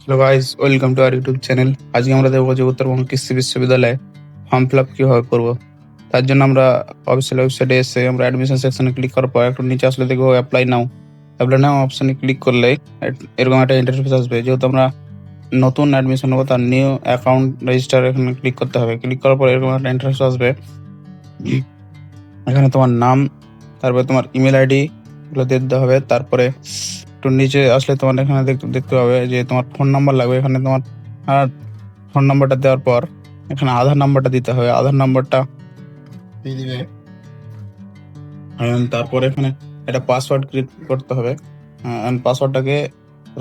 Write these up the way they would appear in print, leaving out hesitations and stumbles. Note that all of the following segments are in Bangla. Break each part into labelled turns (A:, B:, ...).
A: Hello guys, welcome to our YouTube channel. আজকে আমরা দেখবো যে উত্তরবঙ্গ কৃষি বিশ্ববিদ্যালয়ে ফর্ম ফিল আপ কীভাবে করবো। তার জন্য আমরা অফিসিয়াল ওয়েবসাইটে এসে আমরা অ্যাডমিশন সেকশনে ক্লিক করার পর একটু নিচে আসলে দেখবো অ্যাপ্লাই নাও অপশনে ক্লিক করলে এরকম একটা ইন্টারফেস আসবে। যেহেতু আমরা নতুন অ্যাডমিশন নেবো, তার নিউ অ্যাকাউন্ট রেজিস্টার এখানে ক্লিক করতে হবে। ক্লিক করার পর এরকম একটা ইন্টারফেস আসবে। এখানে তোমার নাম, তারপরে তোমার ইমেল আইডি গুলো দিয়ে দিতে হবে। তারপরে একটু নিচে আসলে তোমার এখানে দেখতে হবে যে তোমার ফোন নাম্বার লাগবে। এখানে তোমার ফোন নাম্বারটা দেওয়ার পর এখানে আধার নাম্বারটা দিতে হবে। আধার নাম্বারটা দিয়ে দিবে। তারপরে এখানে একটা পাসওয়ার্ড ক্রিয়েট করতে হবে। পাসওয়ার্ডটাকে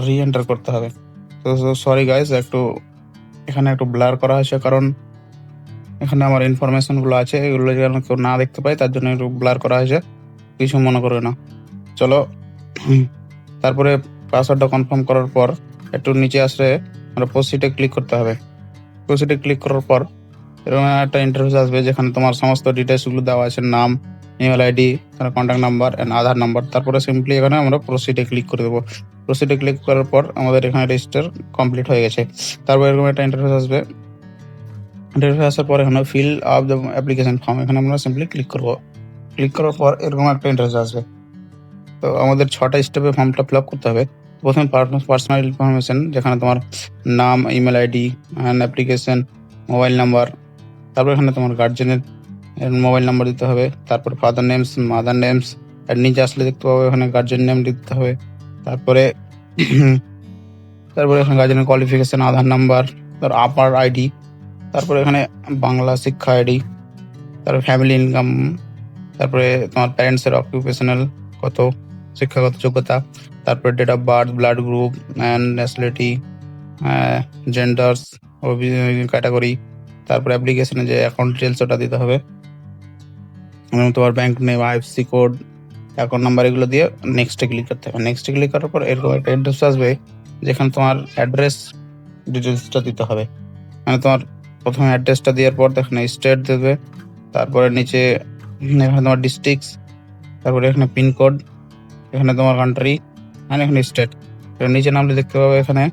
A: রি-এন্টার করতে হবে। তো সরি গাইস, এখানে একটু ব্লার করা হয়েছে, কারণ এখানে আমার ইনফরমেশন গুলো আছে, এগুলো যেন কেউ না দেখতে পায়, তার জন্য একটু ব্লার করা হয়েছে। কিছু মনে করবে না, চলো। তারপরে পাসওয়ার্ডটা কনফার্ম করার পর একটু নিচে আসলে আমরা প্রসিডে ক্লিক করতে হবে। প্রসিডে ক্লিক করার পর এরকম একটা ইন্টারফেস আসবে, যেখানে তোমার সমস্ত ডিটেলসগুলো দেওয়া আছে, নাম, ইমেল আইডি, তার contact number and Aadhaar number. তারপরে সিম্পলি এখানে আমরা প্রসিডে ক্লিক করে দেবো। প্রসিডে ক্লিক করার পর আমাদের এখানে রেজিস্টার কমপ্লিট হয়ে গেছে। তারপর এরকম একটা ইন্টারফেস আসবে। ইন্টারফেস আসার পর এখানে fill up the application form, এখানে আমরা সিম্পলি ক্লিক করবো। ক্লিক করার পর এরকম একটা ইন্টারফেস আসবে। তো আমাদের 6টা স্টেপে ফর্মটা ফিল আপ করতে হবে। প্রথমে পার্সোনাল ইনফরমেশন, যেখানে তোমার নাম, email ID and application, mobile number. তারপর এখানে তোমার গার্জেনের মোবাইল নাম্বার দিতে হবে। তারপর ফাদার নেমস, মাদার নেমস, আর নিচে আসলে দেখতে পাবো এখানে গার্জেন নেম দিতে হবে। তারপরে এখানে গার্জেনের কোয়ালিফিকেশন, আধার নাম্বার, তার আপার আইডি, তারপরে এখানে বাংলা শিক্ষা আইডি, তারপর ফ্যামিলি ইনকাম, তারপরে তোমার প্যারেন্টসের অকুপেশনাল কত শিক্ষাগত যোগ্যতা, তারপরে date of birth, blood group and nationality, genders, category. তারপরে অ্যাপ্লিকেশনে যে অ্যাকাউন্ট ডিটেলস ওটা দিতে হবে, এবং তোমার bank name, IFC code, account number, এগুলো দিয়ে নেক্সটে ক্লিক করতে হবে। নেক্সটে ক্লিক করার পর এরকম একটা অ্যাড্রেস আসবে, যেখানে তোমার অ্যাড্রেস ডিটেলসটা দিতে হবে। মানে তোমার প্রথমে অ্যাড্রেসটা দেওয়ার পর এখানে স্টেট দেবে, তারপরে নিচে এখানে তোমার ডিস্ট্রিক্টস, তারপরে এখানে পিনকোড, এখানে তোমার কান্ট্রি, আর এখানে স্টেট। নিচে নামলে দেখতে পাবে এখানে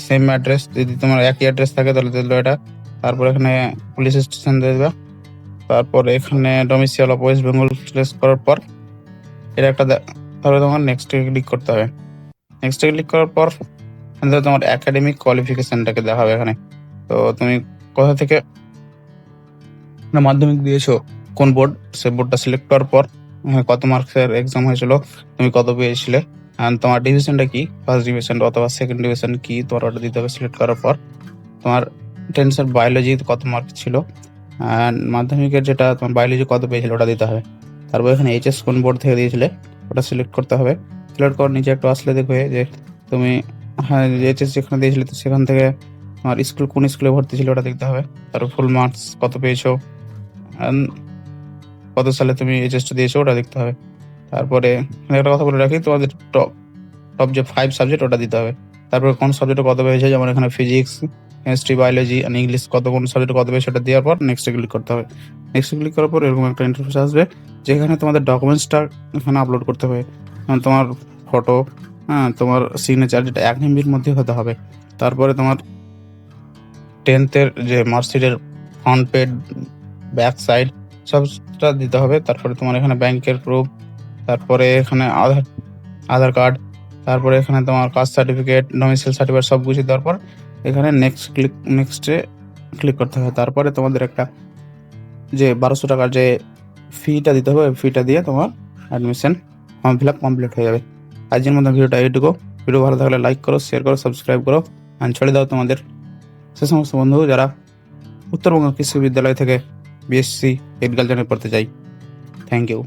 A: সেম অ্যাড্রেস, যদি তোমার একই অ্যাড্রেস থাকে তাহলে দিল এটা। তারপর এখানে পুলিশ স্টেশন দিয়ে দেবে। তারপর এখানে domicile of West Bengal select করার পর এটা একটা তারপরে তোমার নেক্সটে ক্লিক করতে হবে। নেক্সটে ক্লিক করার পর এখানে তোমার একাডেমিক কোয়ালিফিকেশনটাকে দেখাবে এখানে। তো তুমি কোথা থেকে মাধ্যমিক দিয়েছো, কোন বোর্ড, সেই বোর্ডটা সিলেক্ট করার পর কত মার্কসের এক্সাম হয়েছিল, তুমি কত পেয়েছিলে, অ্যান্ড তোমার ডিভিশনটা কি, ফার্স্ট ডিভিশন অথবা সেকেন্ড ডিভিশন কি, তোমার ওটা দিতে হবে। সিলেক্ট করার পর তোমার টেন্সের বায়োলজি কত মার্ক ছিল, অ্যান্ড মাধ্যমিকের যেটা তোমার বায়োলজি কত পেয়েছিল ওটা দিতে হবে। তারপর এখানে এইচএস কোন বোর্ড থেকে দিয়েছিলে ওটা সিলেক্ট করতে হবে। সিলেক্ট করার নিচে একটু আসলে দেখবে যে তুমি এইচএস যেখানে দিয়েছিলে তো সেখান থেকে তোমার স্কুল কোন স্কুলে ভর্তি ছিল ওটা দেখতে হবে। তারপর ফুল মার্কস কত পেয়েছো, কত সালে তুমি এইচএসটা দিয়েছো ওটা দেখতে হবে। তারপরে একটা কথা বলে রাখি, তোমাদের টপ যে 5 সাবজেক্ট ওটা দিতে হবে। তারপরে কোন সাবজেক্টে কত পেয়েছে, যেমন এখানে ফিজিক্স, কেমিস্ট্রি, বায়োলজি আর ইংলিশ কোন সাবজেক্টে কত পেয়েছে সেটা দেওয়ার পর নেক্সট ক্লিক করতে হবে। নেক্সট ক্লিক করার পর এরকম একটা ইন্টারফেস আসবে, যেখানে তোমাদের ডকুমেন্টসটা এখানে আপলোড করতে হবে। তোমার ফটো, তোমার সিগনেচার, যেটা 1 MBর মধ্যে হতে হবে। তারপরে তোমার 10th-এর যে মার্কশিটের ফ্রন্ট পেজ, ব্যাক সাইড সবটা দিতে হবে। তারপরে তোমার এখানে ব্যাংকের প্রুফ, তারপরে এখানে আধার কার্ড, তারপরে এখানে তোমার কাস্ট সার্টিফিকেট, ডোমিসাইল সার্টিফিকেট সব কিছু দেওয়ার পর এখানে নেক্সটে ক্লিক করতে হবে। তারপরে তোমাদের একটা যে 1200 টাকার যে ফিটা দিতে হবে, ফিটা দিয়ে তোমার admission form fill up complete হয়ে যাবে। আজকের মতো ভিডিওটা এইটুকু। ভিডিও ভালো থাকলে লাইক করো, শেয়ার করো, সাবস্ক্রাইব করো, অ্যান্ড ছড়িয়ে দাও তোমাদের সে সমস্ত বন্ধু যারা উত্তরবঙ্গ কৃষি বিদ্যালয় থেকে বিএসসি এগ্রিকালচারে পড়তে চাই। Thank you.